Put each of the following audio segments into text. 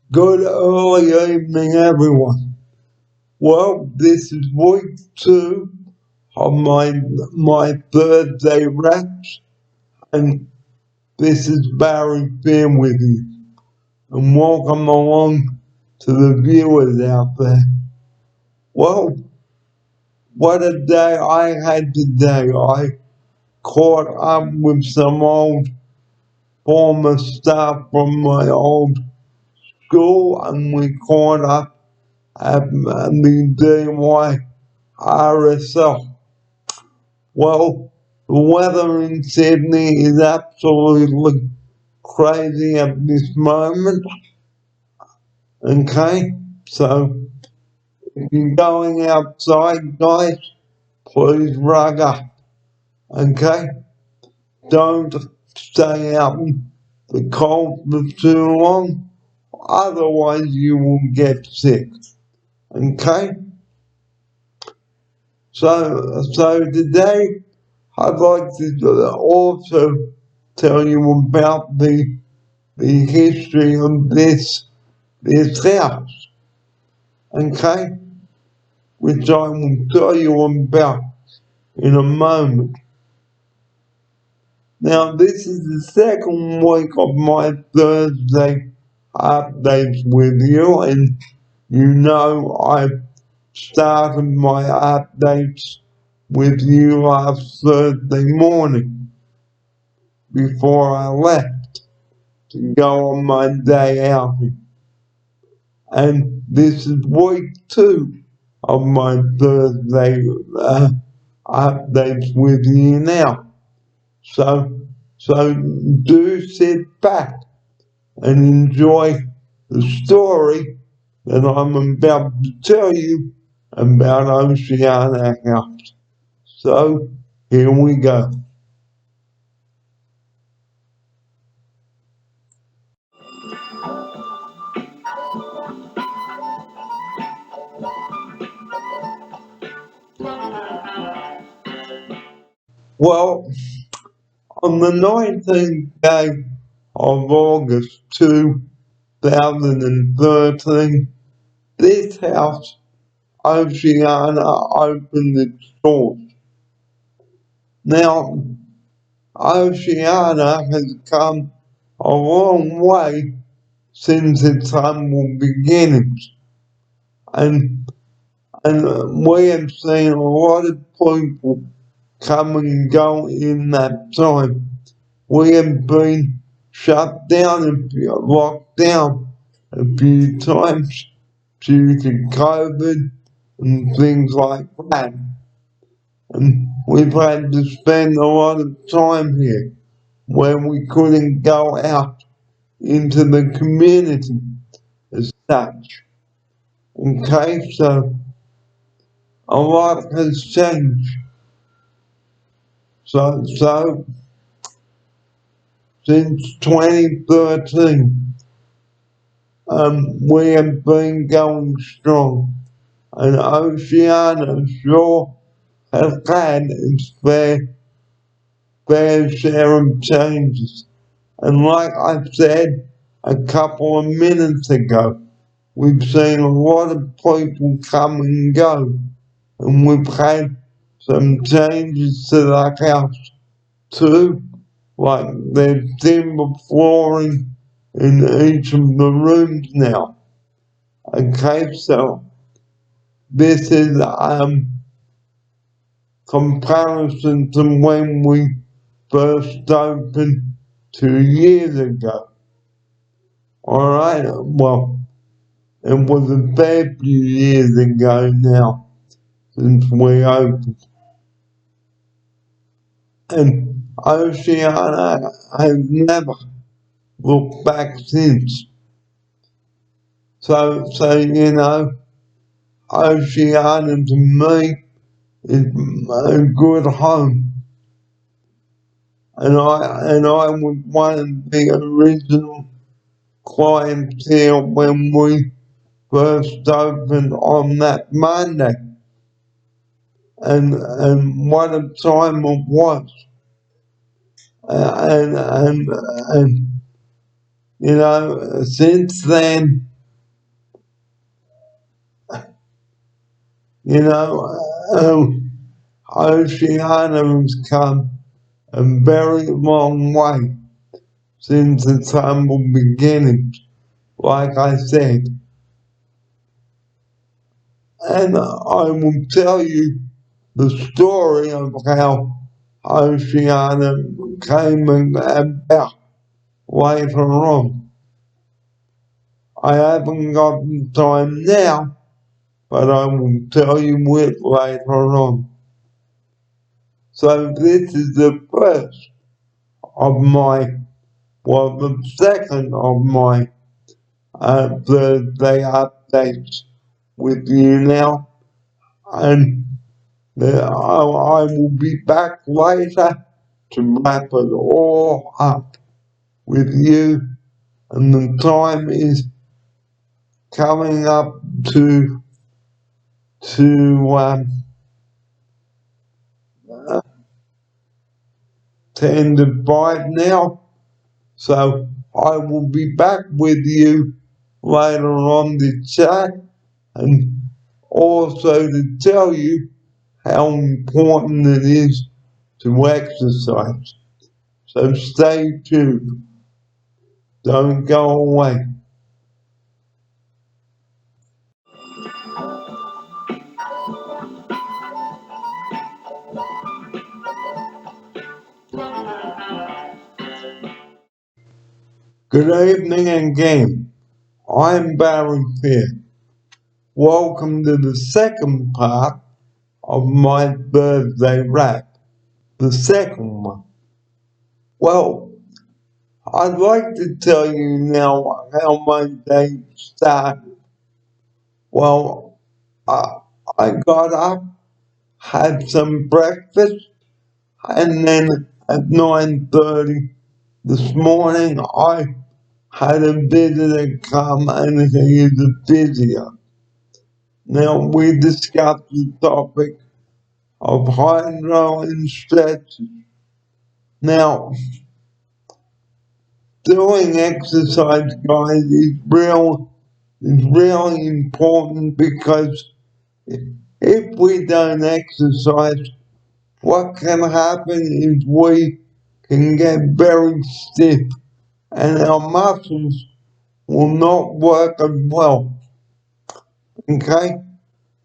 Good early evening, everyone. Well, this is week 2 of my Thursday reps, and this is Barry being with you. And welcome along to the viewers out there. Well, what a day I had today. I caught up with some old former staff from my old school, and we caught up at the DYRSL. Well, the weather in Sydney is absolutely crazy at this moment. Okay, so if you're going outside, guys, please rug up. Okay, don't stay out in the cold for too long, otherwise you will get sick. Okay, so today I'd like to also tell you about the history of this house, okay, which I will tell you about in a moment. Now, this is the second week of my Thursday updates with you, and you know I started my updates with you last Thursday morning before I left to go on my day outing. And this is week 2 of my Thursday updates with you now. So do sit back and enjoy the story that I'm about to tell you about Oceana House. So here we go. Well, on the 19th day of August 2013, this house, Oceana, opened its doors. Now, Oceana has come a long way since its humble beginnings, and we have seen a lot of people come and go in that time. We have been shut down locked down a few times due to COVID and things like that. And we've had to spend a lot of time here where we couldn't go out into the community as such. Okay, so a lot has changed. So since 2013, we have been going strong, and Oceana sure has had its fair share of changes. And like I said a couple of minutes ago, we've seen a lot of people come and go, and we've had some changes to the house too, like there's timber flooring in each of the rooms now. Okay, so this is comparison to when we first opened 2 years ago. Alright, well, it was a fair few years ago now since we opened. And Oceana has never looked back since. So you know, Oceana to me is a good home. And I was one of the original clientele when we first opened on that Monday, and what a time it was. And you know, since then, you know, Oceana has come a very long way since its humble beginnings, like I said. And I will tell you the story of how Oceana came about later on. I haven't got the time now, but I will tell you it later on. So this is the first of my, well, the second of my Thursday updates with you now, and I will be back later to wrap it all up with you, and the time is coming up to 10 to 5 now. So I will be back with you later on to chat and also to tell you how important it is to exercise. So stay tuned. Don't go away. Good evening again. I'm Barry here. Welcome to the second part of my birthday rap. The second one. Well, I'd like to tell you now how my day started. Well, I got up, had some breakfast, and then at 9:30 this morning I had a visitor come and he is a physio. Now we discussed the topic of hydro and stretches. Now, doing exercise, guys, is really important because if we don't exercise, what can happen is we can get very stiff and our muscles will not work as well. Okay?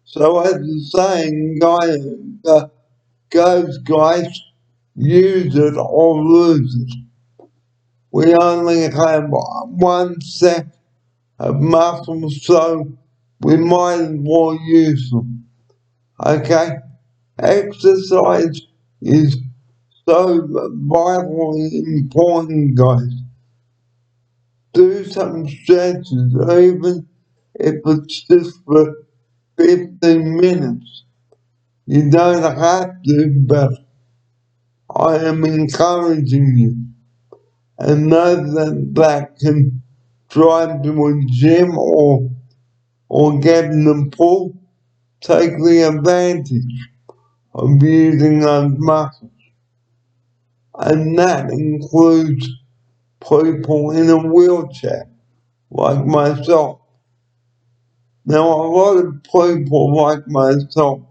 So as the saying goes, guys, use it or lose it. We only have one set of muscles, so we might as well use them. Okay? Exercise is so vitally important, guys. Do some stretches, even if it's just for 15 minutes. You don't have to, but I am encouraging you. And those that can drive to a gym or get in the pool, take the advantage of using those muscles. And that includes people in a wheelchair, like myself. Now, a lot of people like myself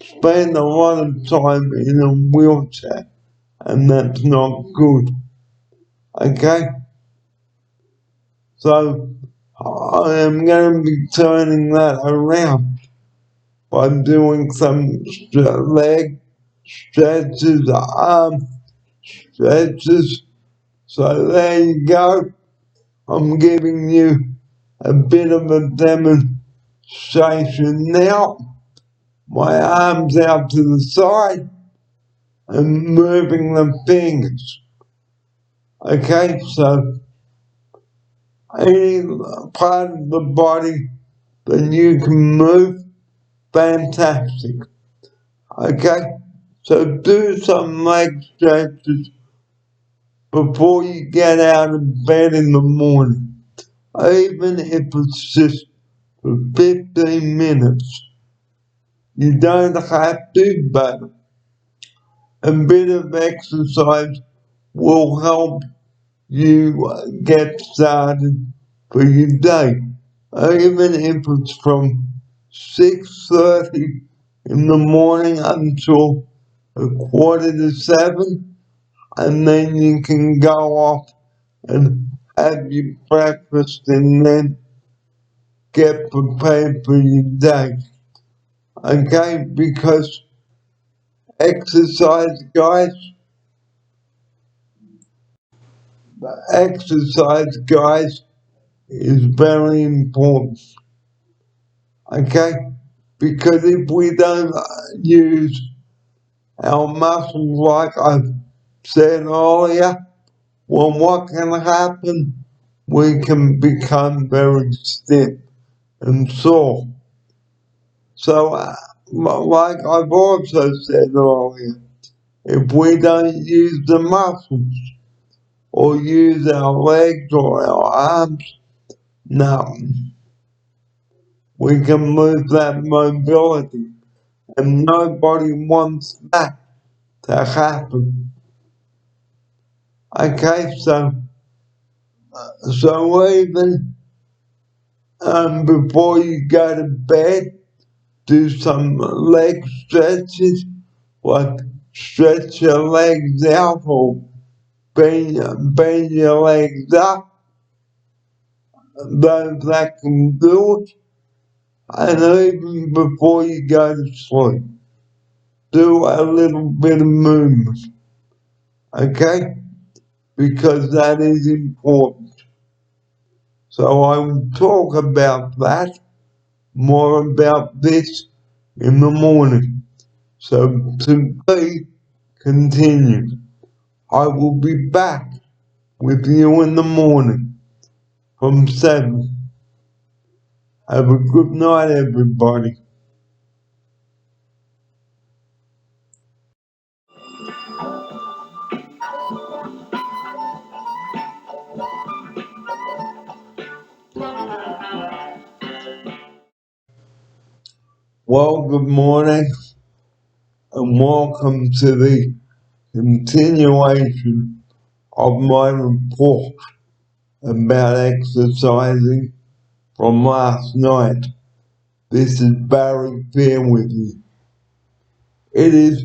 spend a lot of time in a wheelchair, and that's not good. Okay? So, I am going to be turning that around by doing some leg stretches, arm stretches. So there you go. I'm giving you a bit of a demonstration now. My arms out to the side and moving the fingers. Okay, so any part of the body that you can move, fantastic. Okay, so do some leg stretches before you get out of bed in the morning, even if it's just for 15 minutes. You don't have to, but a bit of exercise will help you get started for your day. Even if it's from 6:30 in the morning until a quarter to 7, and then you can go off and have your breakfast and then get prepared for your day. Okay, because exercise, guys, exercise, guys, is very important. Okay, because if we don't use our muscles like I've said earlier, well, what can happen? We can become very stiff and sore. So, like I've also said earlier, if we don't use the muscles or use our legs or our arms, no, we can lose that mobility, and nobody wants that to happen. Okay, so even before you go to bed, do some leg stretches, like stretch your legs out or bend your legs up. Those that can do it, and even before you go to sleep, do a little bit of movement, okay? Because that is important. So I will talk about that, more about this in the morning. So to be continued. I will be back with you in the morning from 7. Have a good night, everybody. Well, good morning and welcome to the continuation of my report about exercising from last night. This is Barry Fair with you. It is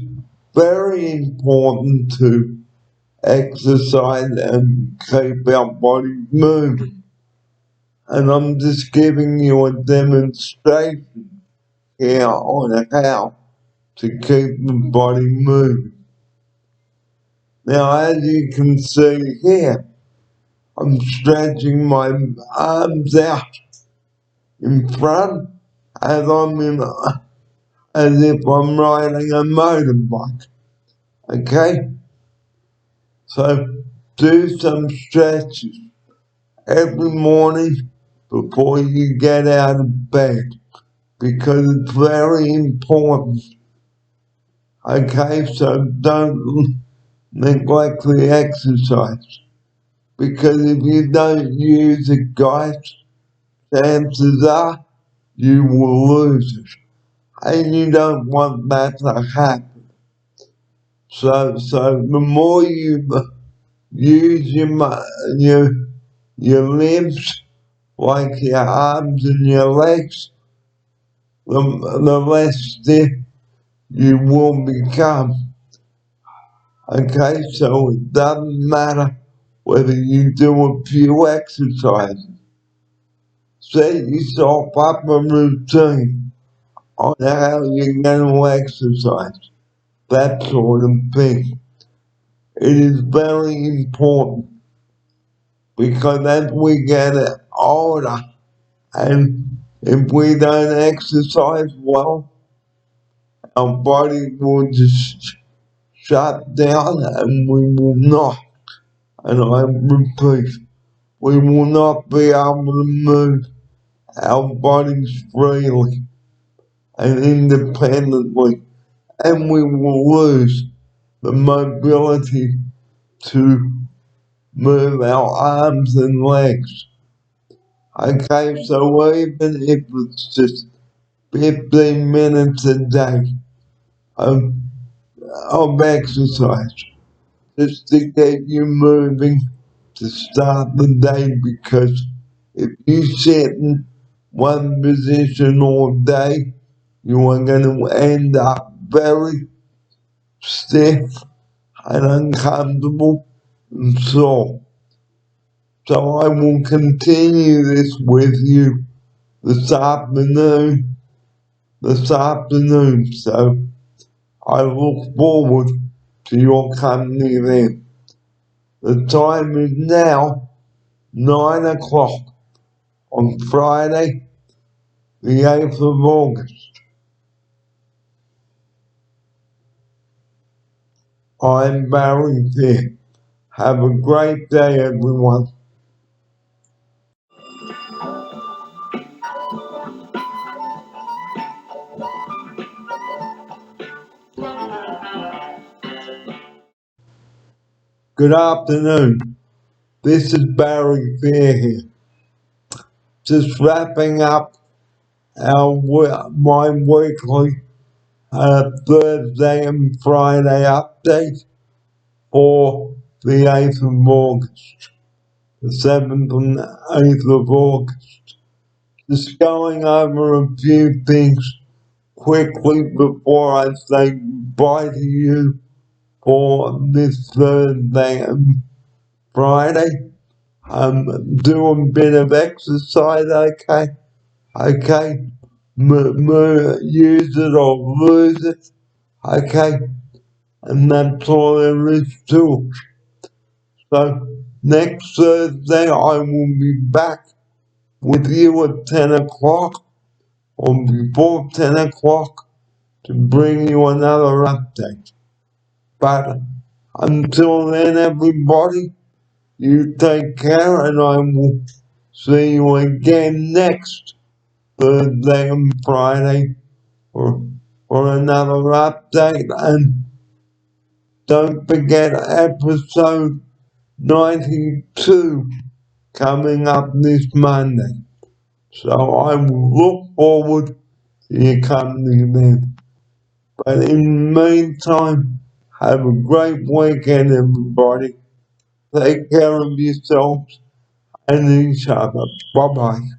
very important to exercise and keep our bodies moving. And I'm just giving you a demonstration here on how to keep the body moving. Now, as you can see here, I'm stretching my arms out in front as as if I'm riding a motorbike. Okay? So do some stretches every morning before you get out of bed because it's very important. Okay, so don't neglect the exercise because if you don't use it, guys, chances are you will lose it, and you don't want that to happen. So the more you use your limbs, like your arms and your legs, the less stiff you will become. Okay, so it doesn't matter whether you do a few exercises. Set yourself up a routine on how you're going to exercise, that sort of thing. It is very important because as we get older and if we don't exercise well, our body will just shut down and we will not, and I repeat, we will not be able to move our bodies freely and independently, and we will lose the mobility to move our arms and legs. Okay, so even if it's just 15 minutes a day of, of exercise, just to get you moving to start the day, because if you sit in one position all day, you are going to end up very stiff and uncomfortable and sore. So I will continue this with you this afternoon. So I look forward to your company then. The time is now 9 o'clock on Friday, the 8th of August. I'm Barry here. Have a great day, everyone. Good afternoon. This is Barry Fair here. Just wrapping up my weekly Thursday and Friday update for the 8th of August, the 7th and 8th of August. Just going over a few things quickly before I say bye to you for this Thursday and Friday. Do a bit of exercise, okay? Okay? Use it or lose it, okay? And that's all there is to it. So next Thursday I will be back with you at 10 o'clock or before 10 o'clock to bring you another update. But until then, everybody, you take care, and I will see you again next Thursday and Friday for, for another update. And don't forget episode 92 coming up this Monday. So I will look forward to your company then. But in the meantime, have a great weekend, everybody. Take care of yourselves and each other. Bye bye.